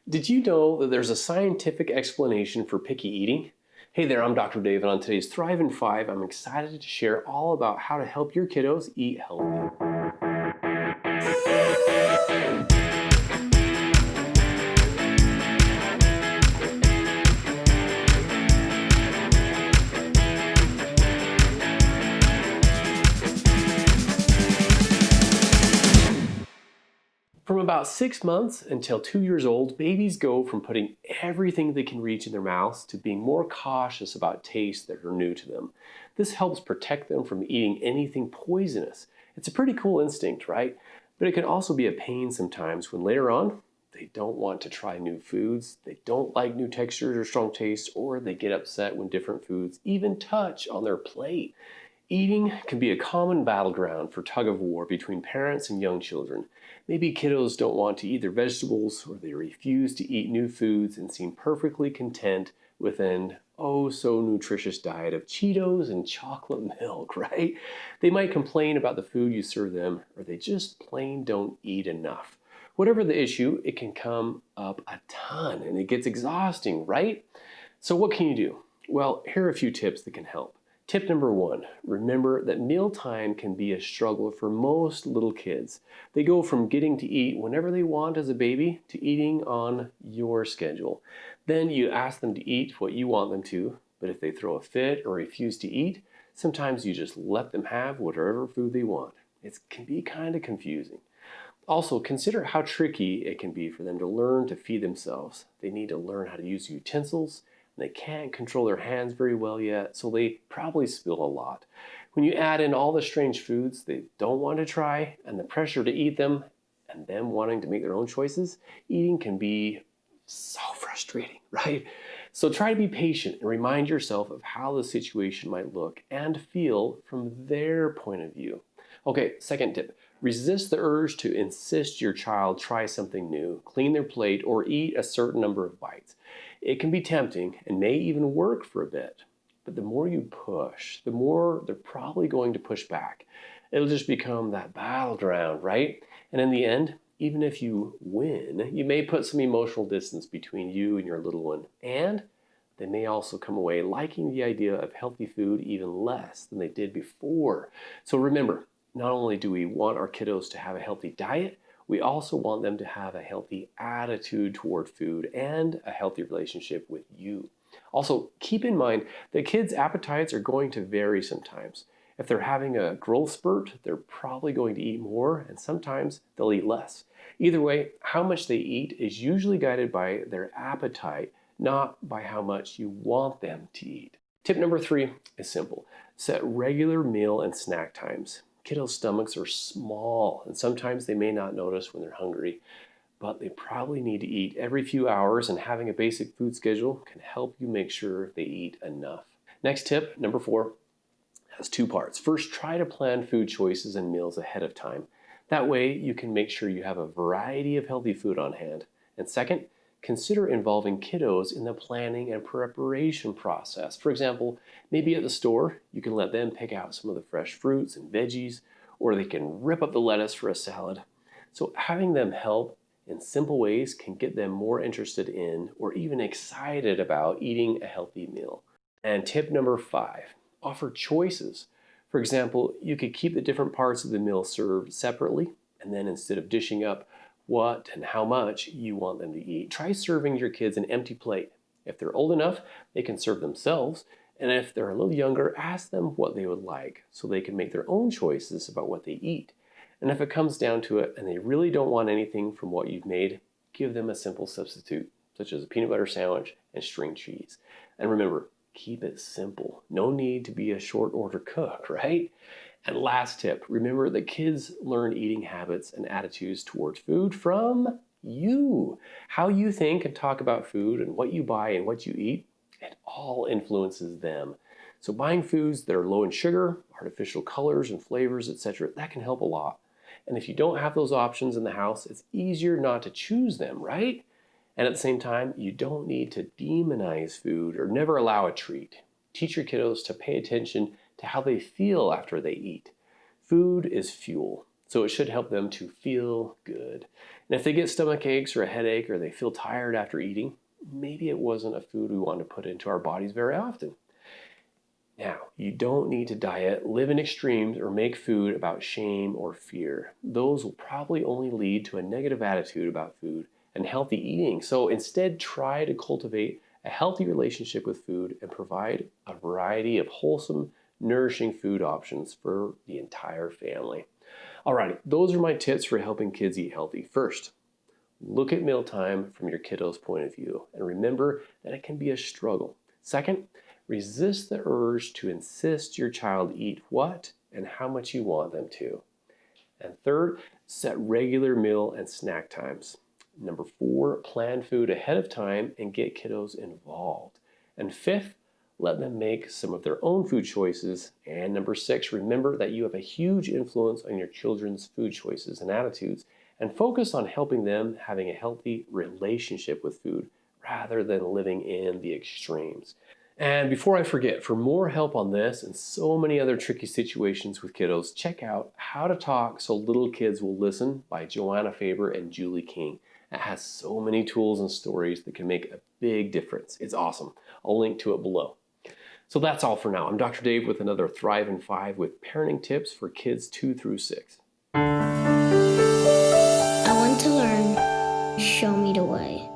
Did you know that there's a scientific explanation for picky eating? Hey there, I'm Dr. Dave, and on today's Thrive in 5, I'm excited to share all about how to help your kiddos eat healthy. From about 6 months until 2 years old, babies go from putting everything they can reach in their mouths to being more cautious about tastes that are new to them. This helps protect them from eating anything poisonous. It's a pretty cool instinct, right? But it can also be a pain sometimes when later on they don't want to try new foods, they don't like new textures or strong tastes, or they get upset when different foods even touch on their plate. Eating can be a common battleground for tug of war between parents and young children. Maybe kiddos don't want to eat their vegetables, or they refuse to eat new foods and seem perfectly content with an oh so nutritious diet of Cheetos and chocolate milk, right? They might complain about the food you serve them, or they just plain don't eat enough. Whatever the issue, it can come up a ton and it gets exhausting, right? So, what can you do? Well, here are a few tips that can help. Tip number 1, remember that mealtime can be a struggle for most little kids. They go from getting to eat whenever they want as a baby to eating on your schedule. Then you ask them to eat what you want them to, but if they throw a fit or refuse to eat, sometimes you just let them have whatever food they want. It can be kind of confusing. Also, consider how tricky it can be for them to learn to feed themselves. They need to learn how to use utensils. They can't control their hands very well yet, so they probably spill a lot. When you add in all the strange foods they don't want to try and the pressure to eat them and them wanting to make their own choices, eating can be so frustrating, right? So try to be patient and remind yourself of how the situation might look and feel from their point of view. Okay, second tip. Resist the urge to insist your child try something new, clean their plate, or eat a certain number of bites. It can be tempting and may even work for a bit. But the more you push, the more they're probably going to push back. It'll just become that battleground, right? And in the end, even if you win, you may put some emotional distance between you and your little one. And they may also come away liking the idea of healthy food even less than they did before. So remember, not only do we want our kiddos to have a healthy diet, we also want them to have a healthy attitude toward food and a healthy relationship with you. Also, keep in mind that kids' appetites are going to vary sometimes. If they're having a growth spurt, they're probably going to eat more, and sometimes they'll eat less. Either way, how much they eat is usually guided by their appetite, not by how much you want them to eat. Tip number 3 is simple. Set regular meal and snack times. Kiddos' stomachs are small, and sometimes they may not notice when they're hungry, but they probably need to eat every few hours, and having a basic food schedule can help you make sure they eat enough. Next tip, number 4, has 2 parts. First, try to plan food choices and meals ahead of time. That way, you can make sure you have a variety of healthy food on hand. And second, consider involving kiddos in the planning and preparation process. For example, maybe at the store, you can let them pick out some of the fresh fruits and veggies, or they can rip up the lettuce for a salad. So having them help in simple ways can get them more interested in or even excited about eating a healthy meal. And tip number 5, offer choices. For example, you could keep the different parts of the meal served separately, and then instead of dishing up what and how much you want them to eat, try serving your kids an empty plate. If they're old enough, they can serve themselves, and if they're a little younger, ask them what they would like so they can make their own choices about what they eat. And if it comes down to it and they really don't want anything from what you've made, give them a simple substitute, such as a peanut butter sandwich and string cheese. And remember, keep it simple. No need to be a short order cook, right? And last tip, remember that kids learn eating habits and attitudes towards food from you. How you think and talk about food and what you buy and what you eat, it all influences them. So buying foods that are low in sugar, artificial colors and flavors, etc., that can help a lot. And if you don't have those options in the house, it's easier not to choose them, right? And at the same time, you don't need to demonize food or never allow a treat. Teach your kiddos to pay attention to how they feel after they eat. Food is fuel. So it should help them to feel good. And if they get stomach aches or a headache or they feel tired after eating, maybe it wasn't a food we want to put into our bodies very often. Now, you don't need to diet, live in extremes, or make food about shame or fear. Those will probably only lead to a negative attitude about food and healthy eating. So instead, try to cultivate a healthy relationship with food and provide a variety of wholesome, nourishing food options for the entire family. Alrighty, those are my tips for helping kids eat healthy. First, look at mealtime from your kiddo's point of view and remember that it can be a struggle. Second, resist the urge to insist your child eat what and how much you want them to. And third, set regular meal and snack times. Number 4, plan food ahead of time and get kiddos involved. And fifth, let them make some of their own food choices. And number 6, remember that you have a huge influence on your children's food choices and attitudes, and focus on helping them having a healthy relationship with food rather than living in the extremes. And before I forget, for more help on this and so many other tricky situations with kiddos, check out How to Talk So Little Kids Will Listen by Joanna Faber and Julie King. It has so many tools and stories that can make a big difference. It's awesome. I'll link to it below. So that's all for now. I'm Dr. Dave with another Thrive in 5 with parenting tips for kids 2 through 6. I want to learn. Show me the way.